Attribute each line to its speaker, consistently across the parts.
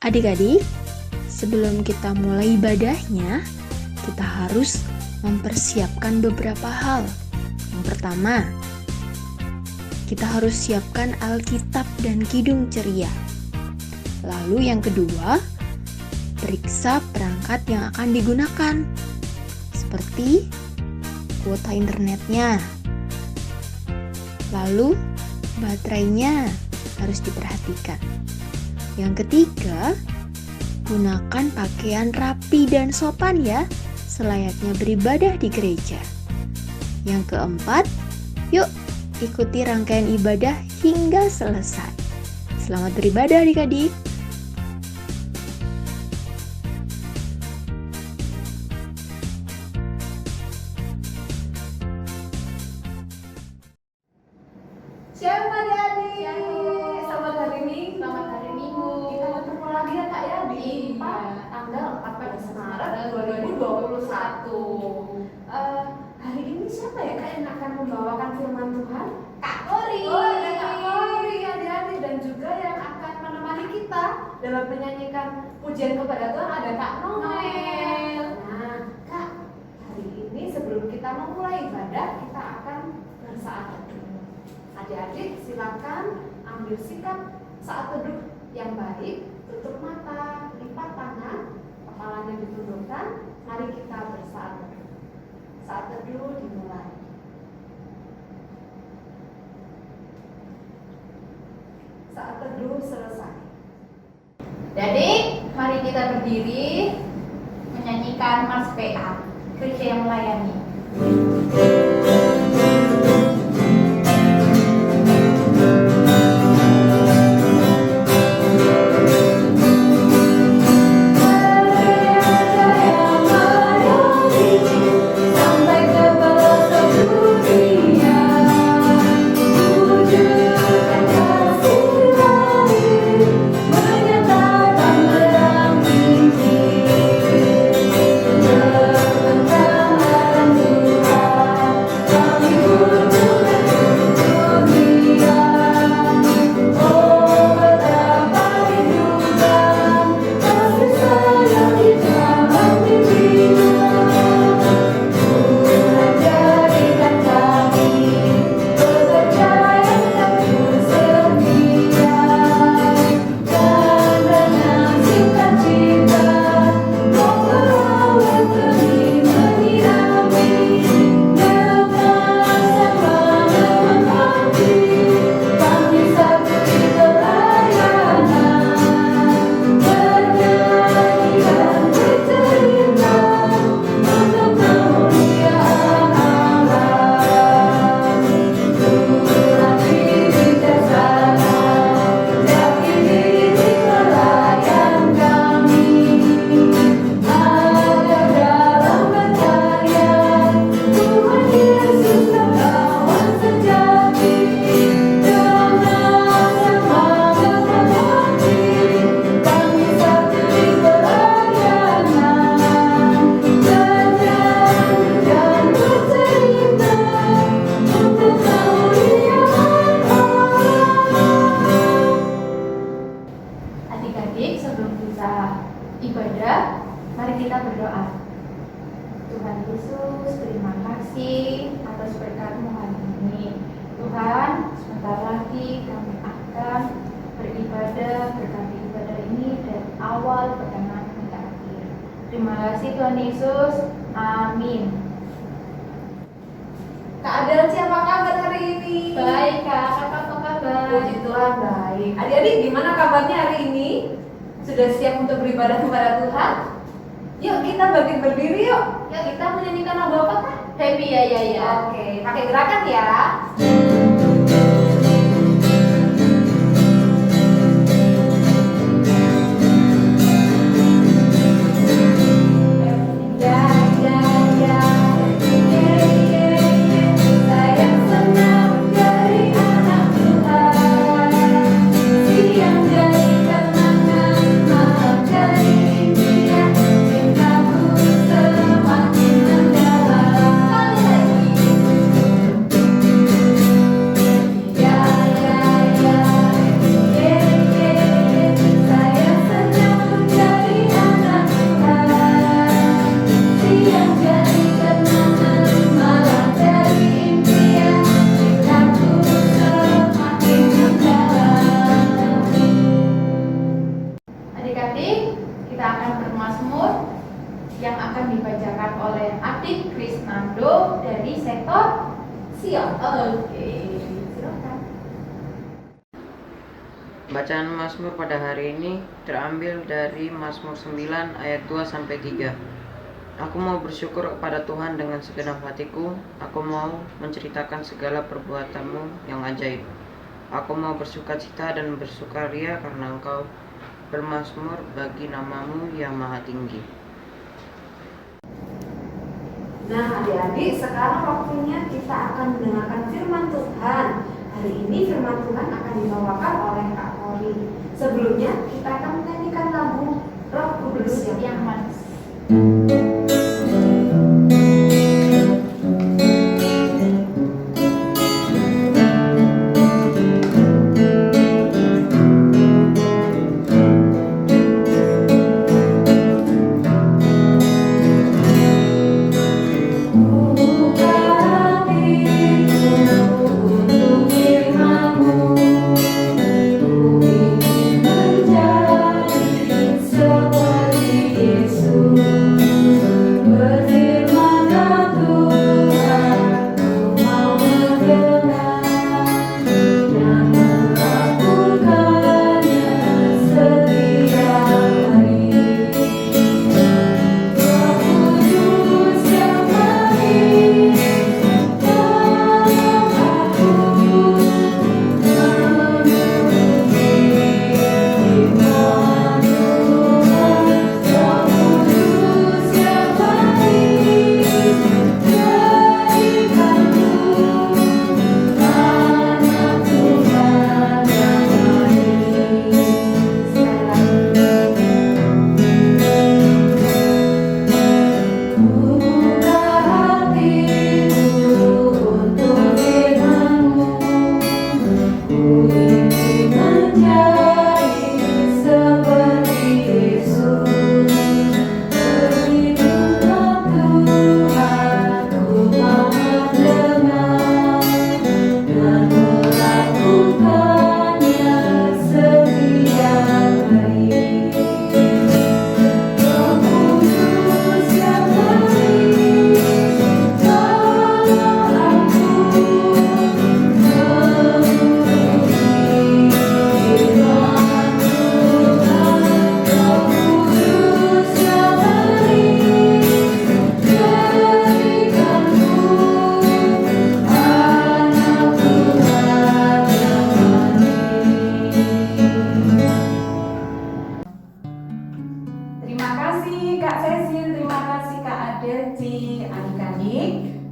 Speaker 1: Adik-adik, sebelum kita mulai ibadahnya, kita harus mempersiapkan beberapa hal. Yang pertama, kita harus siapkan Alkitab dan Kidung Ceria. Lalu yang kedua, periksa perangkat yang akan digunakan, seperti kuota internetnya. Lalu baterainya harus diperhatikan. Yang ketiga, gunakan pakaian rapi dan sopan ya, selayaknya beribadah di gereja. Yang keempat, yuk ikuti rangkaian ibadah hingga selesai. Selamat beribadah adik-adik.
Speaker 2: Siapa adik-adik? Selamat hari Minggu.
Speaker 3: Selamat hari Minggu.
Speaker 2: Kita ketemu lagi ya Kak ya di tanggal 14 Maret 2021. Hari ini siapa ya Kak yang akan membawakan firman Tuhan?
Speaker 3: Kak Kori.
Speaker 2: Oh, ada Kak Kori adik-adik, dan juga yang akan menemani kita dalam menyanyikan pujian kepada Tuhan ada Kak Noel. Nah, Kak, hari ini sebelum kita memulai ibadah, kita akan bersaat teduh. Adik-adik silakan ambil sikap saat teduh yang baik, tutup mata, lipat tangan, kepalanya ditundukkan. Mari kita bersaat teduh. Saat teduh dimulai. Saat teduh selesai.
Speaker 3: Jadi, mari kita berdiri menyanyikan Mars PA, Gereja yang Melayani. Adik-adik, sebelum kita ibadah, mari kita berdoa. Tuhan Yesus, terima kasih atas berkat-Mu hari ini. Tuhan, sebentar lagi kami akan beribadah, berkati ibadah ini dari awal pertengahan hingga akhir. Terima kasih Tuhan Yesus. Amin.
Speaker 2: Kak Adelci, apa kabar hari ini?
Speaker 3: Baik Kak, Kakak apa kabar?
Speaker 2: Puji Tuhan baik. Adik-adik, gimana kabarnya hari ini? Sudah siap untuk beribadah kepada Tuhan? Yuk kita bangkit berdiri yuk. Yuk kita menyanyikan lagu apa Kak?
Speaker 3: Happy ya.
Speaker 2: Oke, pakai gerakan ya. Sayang senang dari anak Tuhan, siang jadi kenangan, malam jadi impian, cintaku semakin mendalam. Sekali lagi.
Speaker 3: Adik-adik, kita akan bermazmur yang akan dibacakan oleh adik Krisnando dari sektor Sion. Oke, silakan.
Speaker 4: Bacaan Mazmur pada hari ini terambil dari Mazmur 9 ayat 2 sampai 3. Aku mau bersyukur kepada Tuhan dengan segenap hatiku. Aku mau menceritakan segala perbuatanmu yang ajaib. Aku mau bersukacita dan bersukaria karena Engkau, bermazmur bagi namamu yang maha tinggi.
Speaker 2: Nah adik-adik, sekarang waktunya kita akan mendengarkan firman Tuhan. Hari ini firman Tuhan akan dibawakan oleh Kak Kori. Sebelumnya kita akan menyanyikan lagu Roh Kudus yang manis.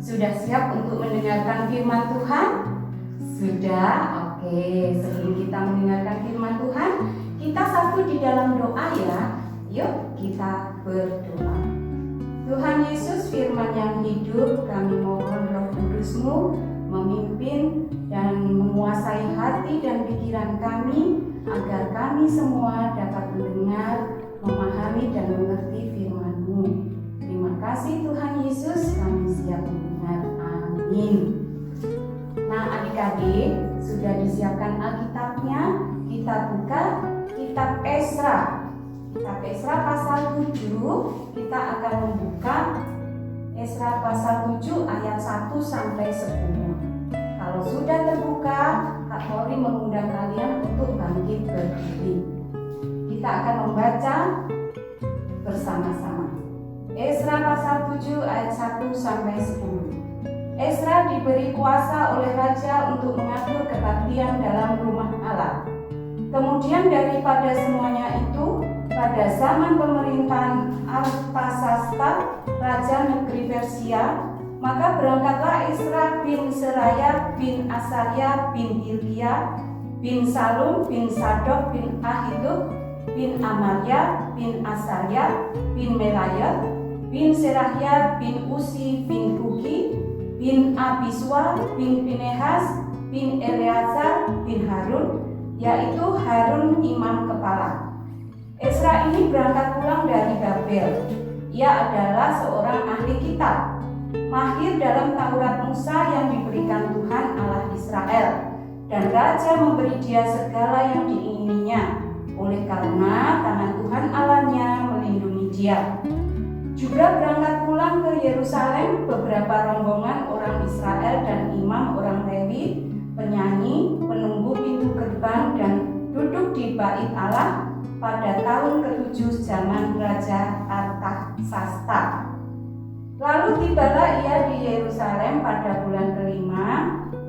Speaker 5: Sudah siap untuk mendengarkan firman Tuhan? Sudah? Oke, sebelum kita mendengarkan firman Tuhan, kita satu di dalam doa ya. Yuk kita berdoa. Tuhan Yesus, firman yang hidup, kami mohon Roh Kudus-Mu memimpin dan menguasai hati dan pikiran kami, agar kami semua dapat mendengar, memahami dan mengerti firman-Mu. Terima kasih Tuhan Yesus, kami siap mendengar. Amin. Nah adik-adik, sudah disiapkan Alkitabnya. Kita buka kitab Esra. Kitab Esra pasal 7. Kita akan membuka Esra pasal 7 ayat 1 sampai 10. Kalau sudah terbuka, Kak Mori mengundang kalian untuk bangkit berdiri. Kita akan membaca bersama-sama. Esra pasal 7 ayat 1 sampai 10. Esra diberi kuasa oleh raja untuk mengatur kebaktian dalam rumah Allah. Kemudian daripada semuanya itu, pada zaman pemerintahan Artasasta, raja negeri Persia, maka berangkatlah Esra bin Seraya bin Asaria bin Hilkiah bin Salum bin Sadok bin Ahitub bin Amaria bin Asaria bin Melayat bin Serahya bin Usi bin Buki bin Abiswa bin Pinehas bin Eleazar bin Harun, yaitu Harun imam kepala. Esra ini berangkat pulang dari Babel. Ia adalah seorang ahli kitab, mahir dalam Taurat Musa yang diberikan Tuhan Allah Israel, dan raja memberi dia segala yang diingininya. Oleh karena tangan Tuhan dia. Juga berangkat pulang ke Yerusalem beberapa rombongan orang Israel dan imam orang Lewi, penyanyi, penunggu pintu gerbang dan duduk di bait Allah pada tahun ke-7 zaman Raja Artasasta. Lalu tibalah ia di Yerusalem pada bulan ke-5,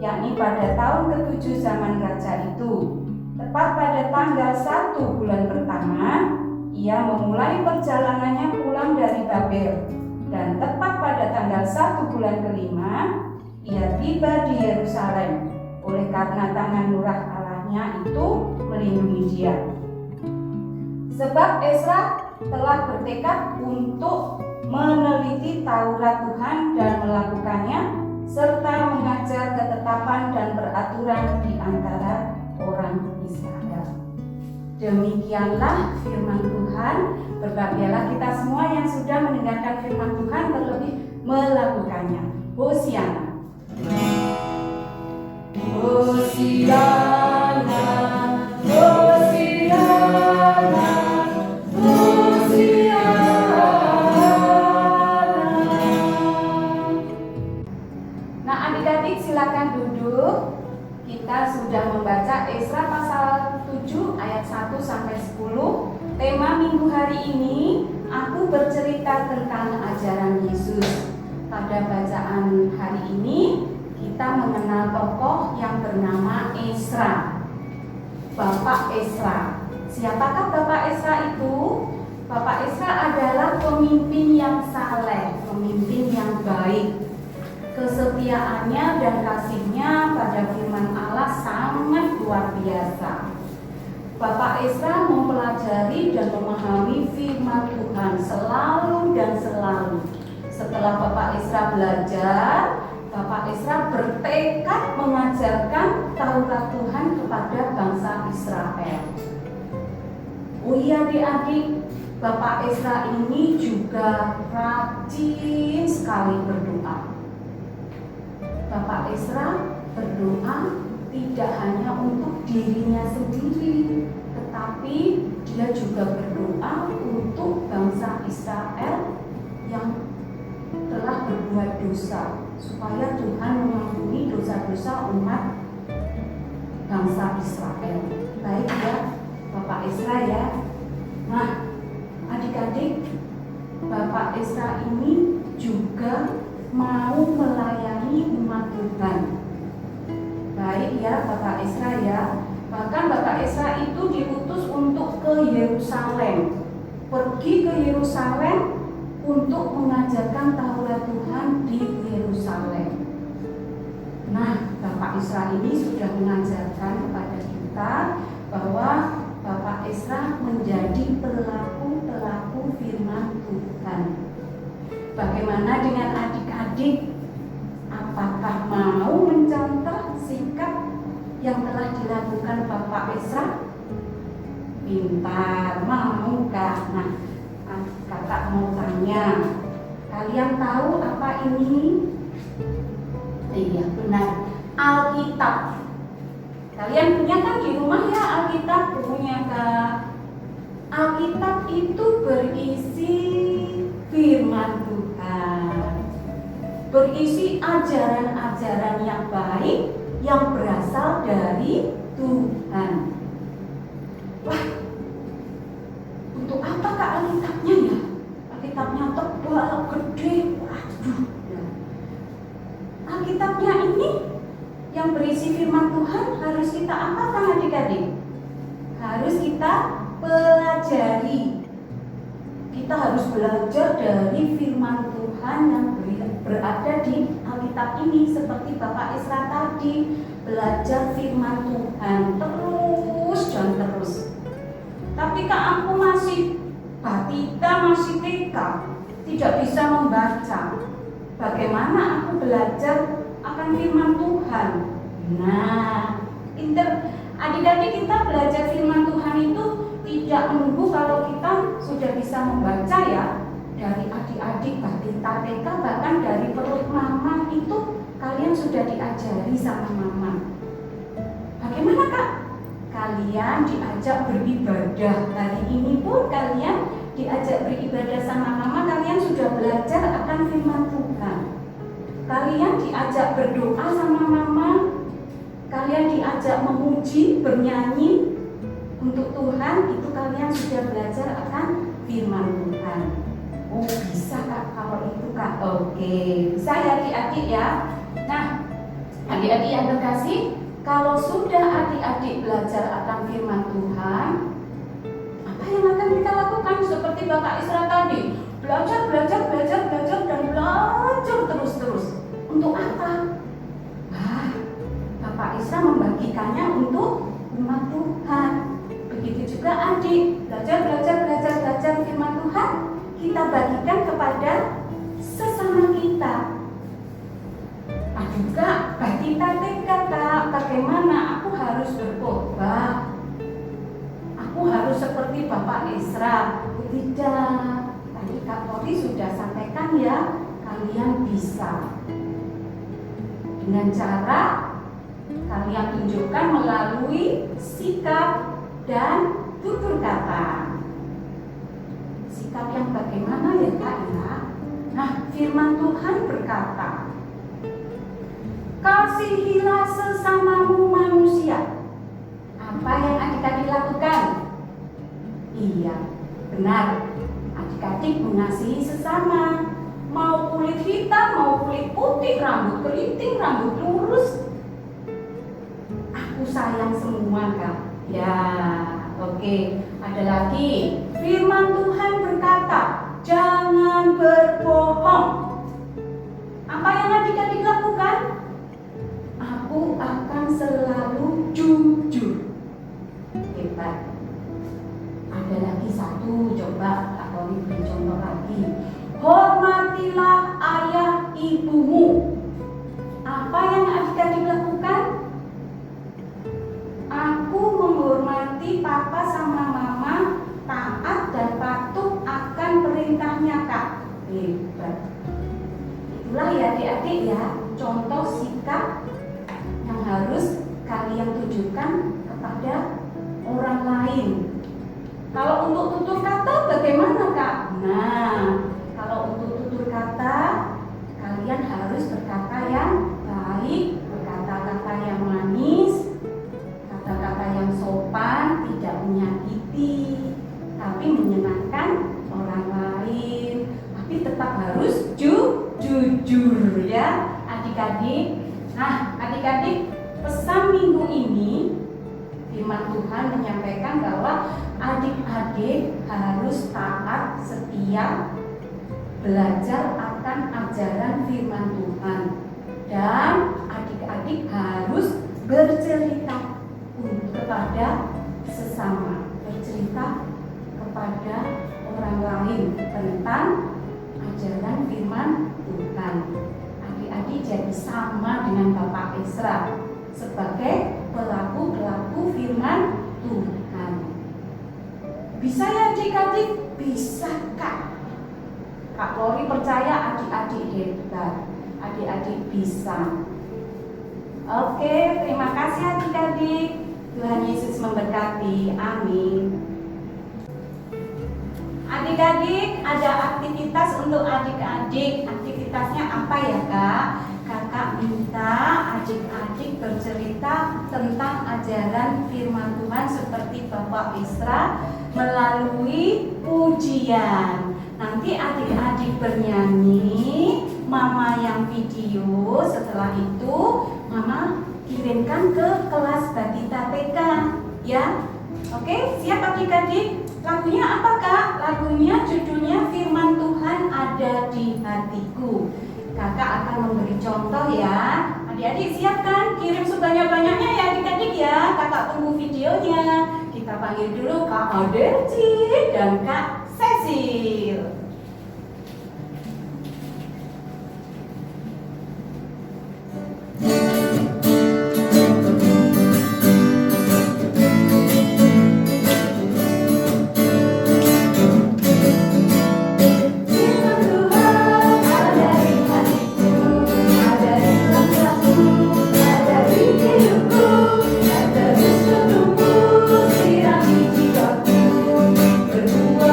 Speaker 5: yakni pada tahun ke-7 zaman raja itu. Tepat pada tanggal 1 bulan pertama, ia memulai perjalanannya pulang dari Babel. Dan tepat pada tanggal 1 bulan ke-5, ia tiba di Yerusalem. Oleh karena tangan murah Allahnya itu melindungi dia. Sebab Ezra telah bertekad untuk meneliti Taurat Tuhan dan melakukannya, serta mengajar ketetapan dan peraturan di antara orang Israel. Demikianlah firman Tuhan. Berbahagialah kita semua yang sudah mendengarkan firman Tuhan, terlebih melakukannya. Hosiana. Hosiana, Hosiana, Hosiana. Nah, adik-adik silakan duduk. Kita sudah membaca Ezra pasal 7 ayat 1 sampai 10. Tema minggu hari ini, aku bercerita tentang ajaran Yesus. Pada bacaan hari ini, kita mengenal tokoh yang bernama Ezra. Bapak Ezra. Siapakah Bapak Ezra itu? Bapak Ezra adalah pemimpin yang saleh, pemimpin yang baik. Kesetiaannya dan kasihnya pada firman Allah sangat luar biasa. Bapak Ezra mempelajari dan memahami firman Tuhan selalu dan selalu. Setelah Bapak Ezra belajar, Bapak Ezra bertekad mengajarkan Taurat Tuhan kepada bangsa Israel. Oh iya adik-adik, Bapak Ezra ini juga rajin sekali berdoa. Bapak Ezra berdoa tidak hanya untuk dirinya sendiri, tetapi dia juga berdoa untuk bangsa Israel yang telah berbuat dosa, supaya Tuhan mengampuni dosa-dosa umat bangsa Israel. Baik ya, Bapak Ezra ya. Nah, adik-adik, Bapak Ezra ini juga mau melayani umat Tuhan. Baik ya Bapak Ezra ya. Bahkan Bapak Ezra itu diutus untuk ke Yerusalem. Pergi ke Yerusalem untuk mengajarkan Taurat Tuhan di Yerusalem. Nah, Bapak Ezra ini sudah mengajarkan kepada kita bahwa Bapak Ezra menjadi pelaku firman Tuhan. Bagaimana dengan adik-adik? Apakah mau mencontoh sikap yang telah dilakukan Bapak Ezra? Pintar, mau kah? Nah, kakak mau tanya, kalian tahu apa ini? Iya benar, Alkitab. Kalian punya kan di rumah ya Alkitab? Punya kak? Alkitab itu berisi firman Tuhan, berisi ajaran-ajaran yang baik yang berasal dari Tuhan. Wah, untuk apa kak Alkitabnya ya? Alkitabnya tebal, gede, waduh. Alkitabnya ini yang berisi firman Tuhan harus kita apakan adik-adik? Harus kita pelajari. Kita harus belajar dari firman Tuhan yang berada di Alkitab ini, seperti Bapak Ezra tadi, belajar firman Tuhan terus dan terus. Tapi kak aku masih batita, masih TK, tidak bisa membaca. Bagaimana aku belajar akan firman Tuhan? Nah, adik-adik kita belajar firman Tuhan itu tidak menunggu kalau kita sudah bisa membaca ya. Dari adik-adik batita TK, bahkan dari perut mama itu kalian sudah diajari sama mama. Bagaimana kak? Kalian diajak beribadah. Hari ini pun kalian diajak beribadah sama mama, kalian sudah belajar akan firman Tuhan. Kalian diajak berdoa sama mama, kalian diajak memuji, bernyanyi untuk Tuhan, itu kalian sudah belajar akan firman Tuhan. Oh bisa Kak, kalau itu Kak. Oke, bisa ya adik-adik ya. Nah, adik-adik yang terkasih, kalau sudah adik-adik belajar akan firman Tuhan, apa yang akan kita lakukan? Seperti Bapak Isra tadi, belajar dan belajar terus-terus. Untuk apa? Bapak Isra membagikannya untuk umat Tuhan. Begitu juga adik, belajar firman Tuhan, kita bagikan kepada sesama kita. Aduh Kak, batita teka Kak, bagaimana? Aku harus berkhotbah, aku harus seperti Bapak Isra. Tidak, tadi Kak Tori sudah sampaikan ya, kalian bisa dengan cara kalian tunjukkan melalui sikap dan tutur kata. Sikap yang bagaimana ya Kak ya? Nah, firman Tuhan berkata, kasihilah sesamamu manusia. Apa yang adik-adik lakukan? Iya, benar. Adik-adik mengasihi sesama. Mau kulit hitam, mau kulit putih, rambut keriting, rambut lurus, aku sayang semua Kak. Ya, oke. Ada lagi. Firman Tuhan berkata, jangan berbohong. Apa yang adik-adik lakukan? Aku akan selalu jujur. Hebat. Ada lagi satu, coba aku beri contoh lagi. Hormatilah ayah ibumu. Apa yang adik-adik lakukan? Aku menghormati papa sama mama, taat dan patuh akan perintahnya Kak. Hebat. Itulah ya adik-adik ya, contoh sikap yang harus kalian tujukan kepada orang lain. Kalau untuk tutur kata bagaimana Kak? Nah, kalau untuk tutur kata, kalian harus berkata yang baik, berkata-kata yang manis, kata-kata yang sopan, tidak menyakiti, tapi menyenangkan orang lain. Tapi tetap harus jujur ya adik-adik. Nah, adik-adik, pesan minggu ini firman Tuhan menyampaikan bahwa adik-adik harus taat, setia, belajar akan ajaran firman Tuhan, dan adik-adik harus bercerita kepada sesama, bercerita kepada orang lain tentang ajaran firman Tuhan. Adik-adik jadi sama dengan Bapak Isra sebagai pelaku-pelaku firman Tuhan. Bisa ya adik-adik? Bisa Kak. Kak Lori percaya adik-adik hebat. Adik-adik bisa. Oke, terima kasih adik-adik. Tuhan Yesus memberkati. Amin. Adik-adik, ada aktivitas untuk adik-adik. Aktivitasnya apa ya Kak? Kakak minta adik-adik bercerita tentang ajaran firman Tuhan seperti Bapak Isra melalui pujian. Nanti adik-adik bernyanyi, mama yang video. Setelah itu mama kirimkan ke kelas Batita TK ya. Oke, siap adik-adik? Lagunya apa Kak? Lagunya judulnya Firman Tuhan Ada di Hatiku. Kakak akan memberi contoh ya. Adik-adik siap kan? Kirim sebanyak-banyaknya ya adik-adik ya. Kakak tunggu videonya. Kita panggil dulu Kak Adelci dan Kak Cecil.
Speaker 6: Berdua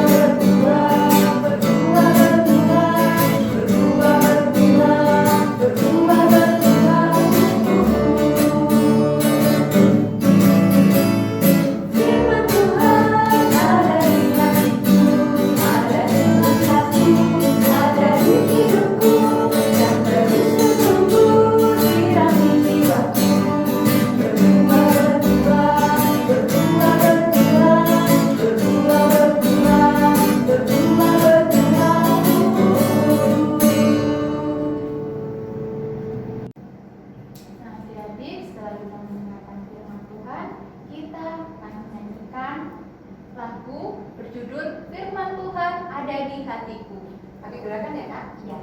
Speaker 3: ada di hatiku.
Speaker 2: Pakai gerakan ya Kak?
Speaker 3: Ya.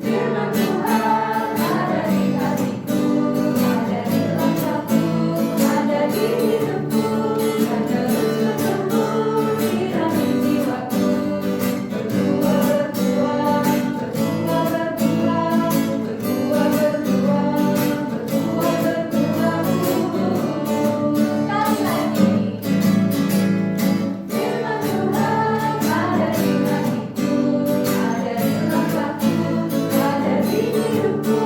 Speaker 5: Firman Tuhan ada di hatiku, ada di langkahku, ada di hidupku, dan terus bertumbuh di dalam jiwaku. Berbuah, berbuah, berbuah, berbuah, berbuah, berbuah, berbuah, berbuah. Sekali lagi. Firman Tuhan ada di hatiku, ada di langkahku, ada di hidupku,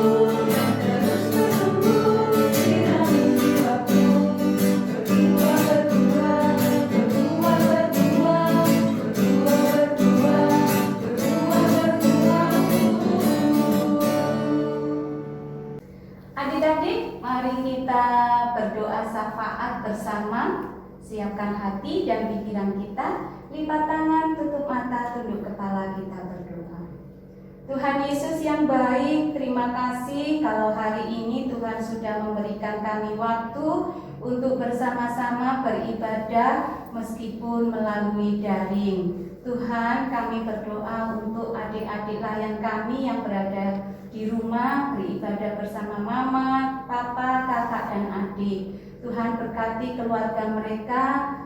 Speaker 5: dan terus bertumbuh di dalam jiwaku. Berbuah, berbuah, berbuah, berbuah, berbuah, berbuah, berbuah, berbuah. Adik-adik, mari kita berdoa syafaat bersama. Siapkan hati dan pikiran kita, lipat tangan, tutup mata, tunduk kepala, kita berdoa. Tuhan Yesus yang baik, terima kasih kalau hari ini Tuhan sudah memberikan kami waktu untuk bersama-sama beribadah meskipun melalui daring. Tuhan, kami berdoa untuk adik-adik layan kami yang berada di rumah beribadah bersama mama, papa, kakak, dan adik. Tuhan berkati keluarga mereka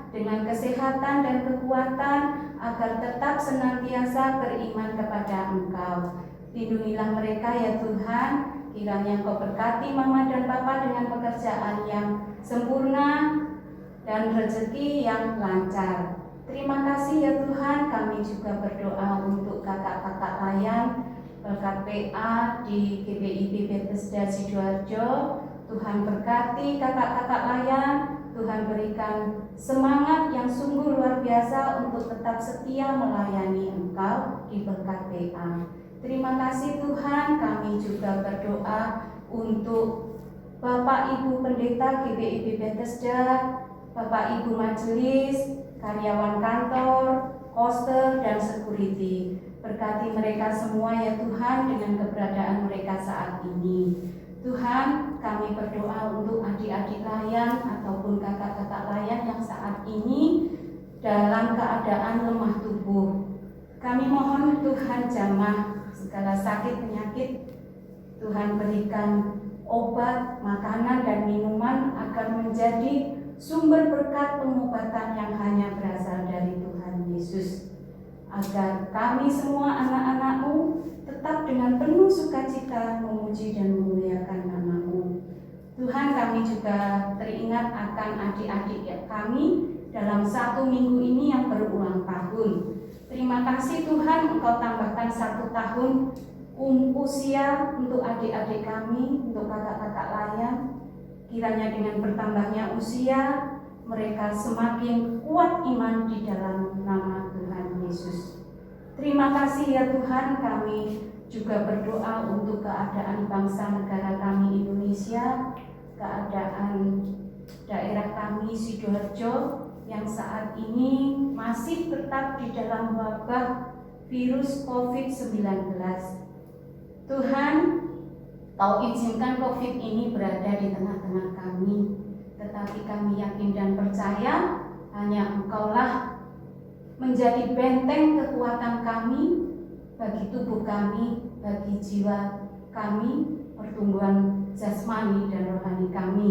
Speaker 5: dengan kesehatan dan kekuatan agar tetap senantiasa beriman kepada Engkau. Lindungilah mereka ya Tuhan, kiranya Engkau berkati mama dan papa dengan pekerjaan yang sempurna dan rezeki yang lancar. Terima kasih ya Tuhan, kami juga berdoa untuk kakak-kakak layan berkat PA di GBIB Bethesda Sidoarjo. Tuhan berkati kakak-kakak layan, Tuhan berikan semangat yang sungguh luar biasa untuk tetap setia melayani Engkau di berkat PA. Terima kasih Tuhan, kami juga berdoa untuk Bapak Ibu Pendeta GBIB Bethesda, Bapak Ibu Majelis, karyawan kantor, koster, dan security. Berkati mereka semua ya Tuhan dengan keberadaan mereka saat ini. Tuhan, kami berdoa untuk adik-adik layan ataupun kakak-kakak layan yang saat ini dalam keadaan lemah tubuh. Kami mohon Tuhan jamah segala sakit penyakit. Tuhan berikan obat, makanan, dan minuman agar menjadi sumber berkat pengobatan yang hanya berasal dari Tuhan Yesus. Agar kami semua anak-anak-Mu tetap dengan penuh sukacita memuji dan memuliakan nama-Mu. Tuhan, kami juga teringat akan adik-adik kami dalam 1 minggu ini yang berulang tahun. Terima kasih Tuhan, Engkau tambahkan 1 tahun usia untuk adik-adik kami, untuk kakak-kakak layan. Kiranya dengan bertambahnya usia, mereka semakin kuat iman di dalam nama Tuhan Yesus. Terima kasih ya Tuhan, kami juga berdoa untuk keadaan bangsa negara kami Indonesia, keadaan daerah kami Sidoarjo yang saat ini masih tetap di dalam wabah virus COVID-19. Tuhan, Kau izinkan COVID ini berada di tengah-tengah kami, tetapi kami yakin dan percaya hanya Engkaulah menjadi benteng kekuatan kami bagi tubuh kami, bagi jiwa kami, pertumbuhan jasmani dan rohani kami.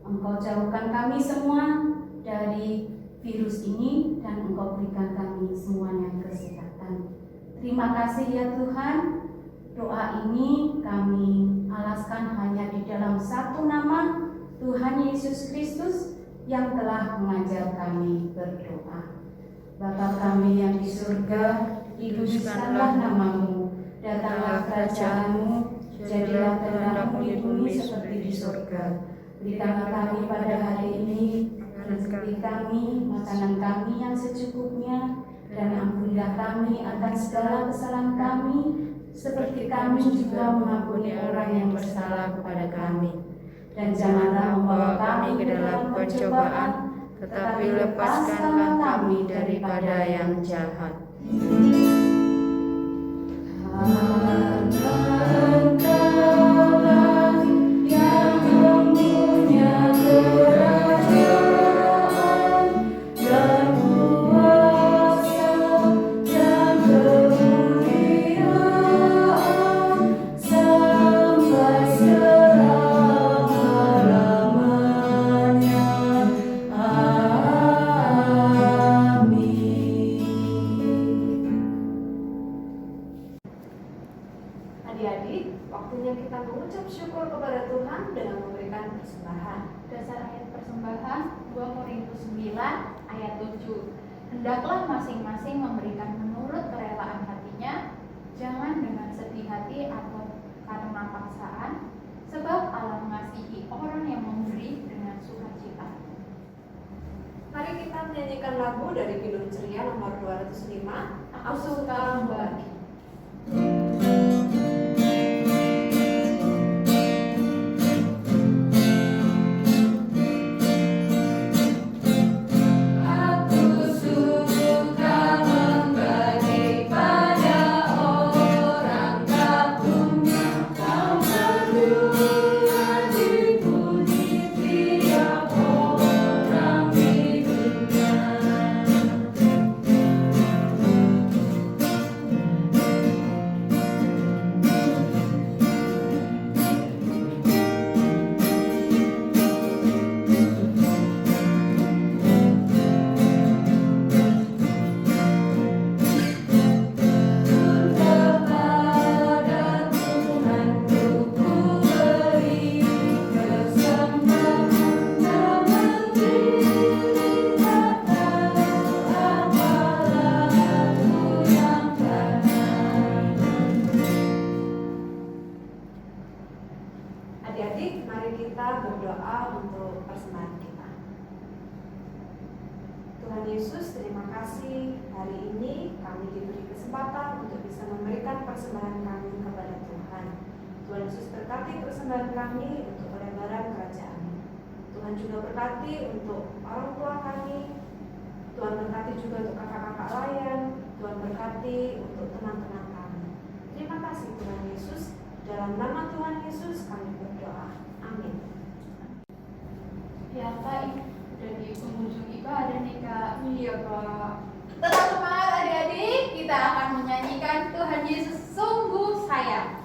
Speaker 5: Engkau jauhkan kami semua dari virus ini dan Engkau berikan kami semuanya kesehatan. Terima kasih ya Tuhan. Doa ini kami alaskan hanya di dalam 1 nama, Tuhan Yesus Kristus yang telah mengajar kami berdoa. Bapa kami yang di surga, dikuduskanlah nama-Mu, datanglah kerajaan-Mu, jadilah kehendak-Mu di bumi seperti di surga. Berikanlah kami pada hari ini rezeki kami, makanan kami yang secukupnya, dan ampunilah kami akan segala kesalahan kami, seperti kami juga mengampuni orang yang bersalah kepada kami. Dan janganlah membawa kami ke dalam pencobaan, tetapi lepaskanlah kami daripada yang jahat. Engkaulah
Speaker 2: kita mengucap syukur kepada Tuhan dengan memberikan persembahan.
Speaker 3: Dasar ayat persembahan 2 Korintus 9 ayat 7. Hendaklah masing-masing memberikan menurut kerelaan hatinya, jangan dengan sedih hati atau karena paksaan, sebab Allah mengasihi orang yang memberi dengan sukacita.
Speaker 2: Mari kita menyanyikan lagu dari Kidung Ceria nomor 205,
Speaker 3: Aku suka membagi.
Speaker 2: Adik-adik, mari kita berdoa untuk persembahan kita. Tuhan Yesus, terima kasih hari ini kami diberi kesempatan untuk bisa memberikan persembahan kami kepada Tuhan. Tuhan Yesus berkati persembahan kami untuk pelebaran kerajaan. Tuhan juga berkati untuk orang tua kami. Tuhan berkati juga untuk kakak-kakak layan. Tuhan berkati untuk teman-teman kami. Terima kasih Tuhan Yesus. Dalam nama Tuhan Yesus kami berdoa. Amin.
Speaker 3: Ya Kak, udah di penghujung ibadah nih Kak.
Speaker 2: Iya Pak.
Speaker 3: Tetap semangat adik-adik, kita akan menyanyikan Tuhan Yesus sungguh sayang.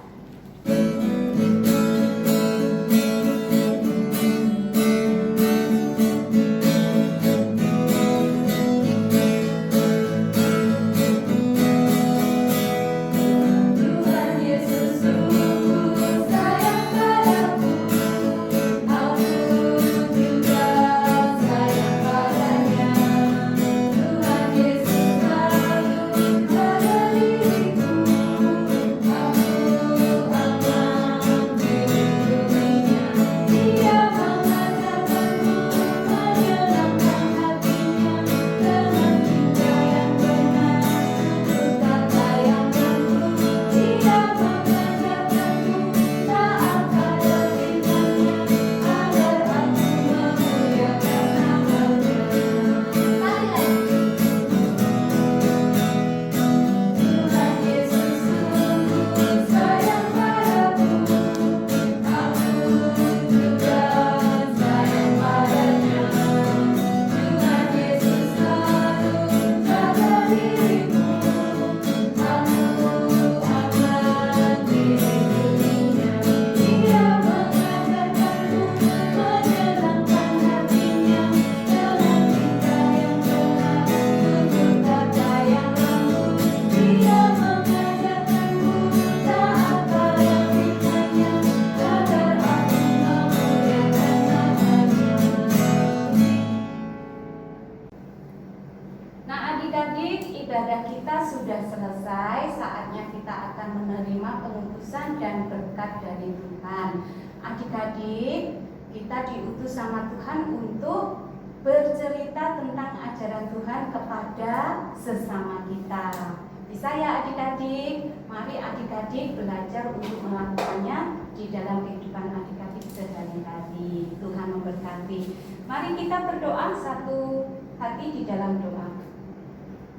Speaker 5: Ibadah kita sudah selesai, saatnya kita akan menerima pengutusan dan berkat dari Tuhan. Adik-adik, kita diutus sama Tuhan untuk bercerita tentang ajaran Tuhan kepada sesama kita. Bisa ya adik-adik? Mari adik-adik belajar untuk melakukannya di dalam kehidupan adik-adik sehari-hari. Tuhan memberkati. Mari kita berdoa satu hati di dalam doa.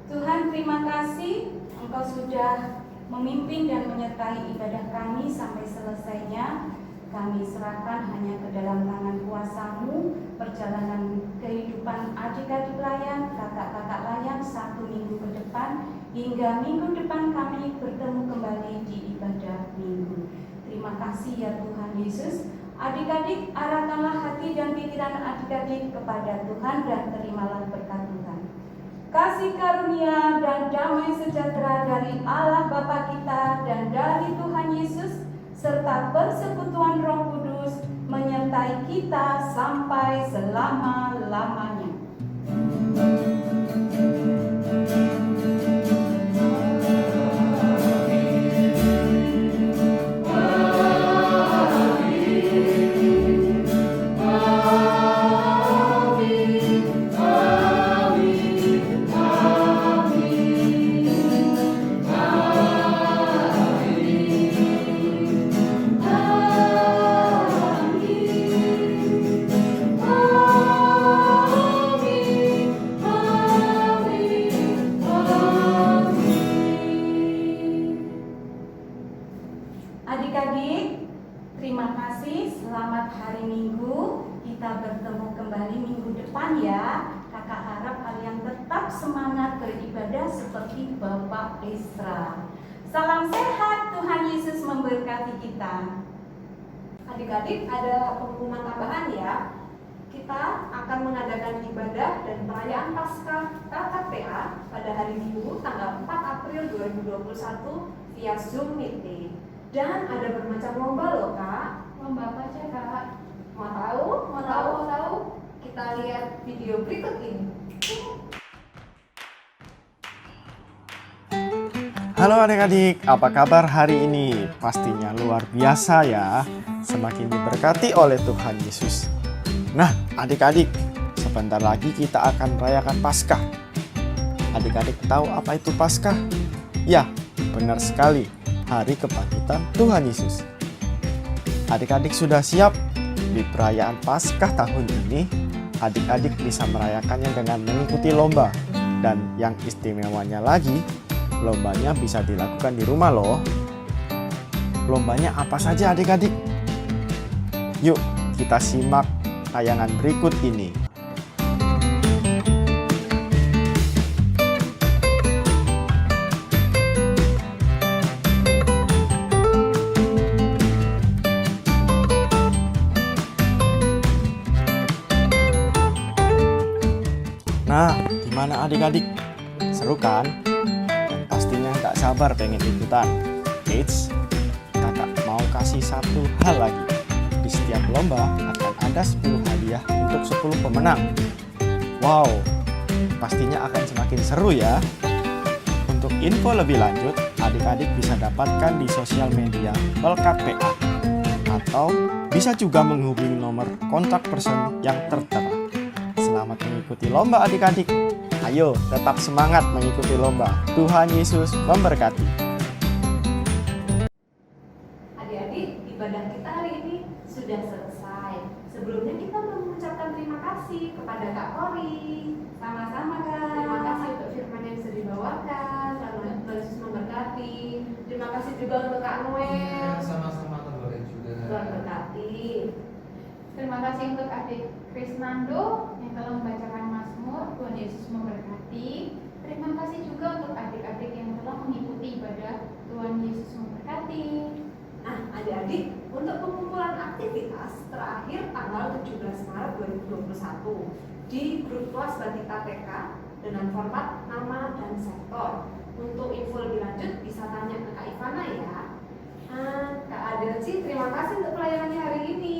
Speaker 5: Tuhan, terima kasih Engkau sudah memimpin dan menyertai ibadah kami sampai selesainya. Kami serahkan hanya ke dalam tangan kuasa-Mu perjalanan kehidupan adik-adik layan, kakak-kakak layan 1 minggu ke depan, hingga minggu depan kami bertemu kembali di ibadah minggu. Terima kasih ya Tuhan Yesus. Adik-adik, arahkanlah hati dan pikiran adik-adik kepada Tuhan dan terimalah berkat Tuhan. Kasih karunia dan damai sejahtera dari Allah Bapa kita dan dari Tuhan Yesus serta persekutuan Roh Kudus menyertai kita sampai selama-lamanya. Adik-adik, terima kasih. Selamat hari Minggu. Kita bertemu kembali minggu depan ya. Kakak harap kalian tetap semangat beribadah seperti Bapak Esra. Salam sehat, Tuhan Yesus memberkati kita.
Speaker 2: Adik-adik, ada pengumuman tambahan ya. Kita akan mengadakan ibadah dan perayaan Paskah KKPA pada hari Minggu tanggal 4 April 2021 via Zoom meeting. Dan ada bermacam lomba loh Kak.
Speaker 3: Lomba apa aja Kak?
Speaker 2: Mau tahu? Mau tahu? Kita lihat video berikut ini.
Speaker 6: Halo adik-adik, apa kabar hari ini? Pastinya luar biasa ya, semakin diberkati oleh Tuhan Yesus. Nah adik-adik, sebentar lagi kita akan merayakan Paskah. Adik-adik tahu apa itu Paskah? Ya, benar sekali, hari kebangkitan Tuhan Yesus. Adik-adik sudah siap? Di perayaan Paskah tahun ini, adik-adik bisa merayakannya dengan mengikuti lomba. Dan yang istimewanya lagi, lombanya bisa dilakukan di rumah loh. Lombanya apa saja adik-adik? Yuk kita simak tayangan berikut ini. Nah, gimana adik-adik? Seru kan? Dan pastinya nggak sabar pengen ikutan. Eits, kakak mau kasih satu hal lagi. Di setiap lomba akan ada 10 hadiah untuk 10 pemenang. Wow, pastinya akan semakin seru ya. Untuk info lebih lanjut, adik-adik bisa dapatkan di sosial media Pelkat PA. Atau bisa juga menghubungi nomor kontak person yang tertera. Selamat mengikuti lomba adik-adik. Ayo tetap semangat mengikuti lomba. Tuhan Yesus memberkati.
Speaker 2: Adik-adik, ibadah kita hari ini sudah selesai. Sebelumnya kita mengucapkan terima kasih kepada Kak Kori.
Speaker 5: Sama-sama Kak.
Speaker 2: Terima kasih untuk firman yang sudah dibawakan. Tuhan Yesus memberkati. Terima kasih juga untuk Kak Noel.
Speaker 7: Sama-sama Tuhan juga.
Speaker 2: Tuhan berkati.
Speaker 3: Terima kasih untuk adik Krisnando yang telah membacakan Mazmur. Tuhan Yesus memberkati. Terima kasih juga untuk adik-adik yang telah mengikuti ibadah. Tuhan Yesus memberkati.
Speaker 2: Nah, adik-adik, untuk pengumpulan aktivitas terakhir tanggal 17 Maret 2021 di grup kelas Batita TK dengan format nama dan sektor. Untuk info lebih lanjut bisa tanya ke Kak Ivana ya. Kak Adelci, terima kasih untuk pelayanannya hari ini.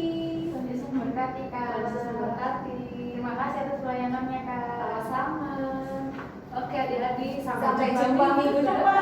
Speaker 3: Tuhan Yesus memberkati Kak.
Speaker 2: Tuhan Yesus memberkati.
Speaker 3: Terima kasih atas pelayanannya Kak.
Speaker 2: Sama-sama. Oke adik-adik,
Speaker 5: Sampai jumpa minggu depan.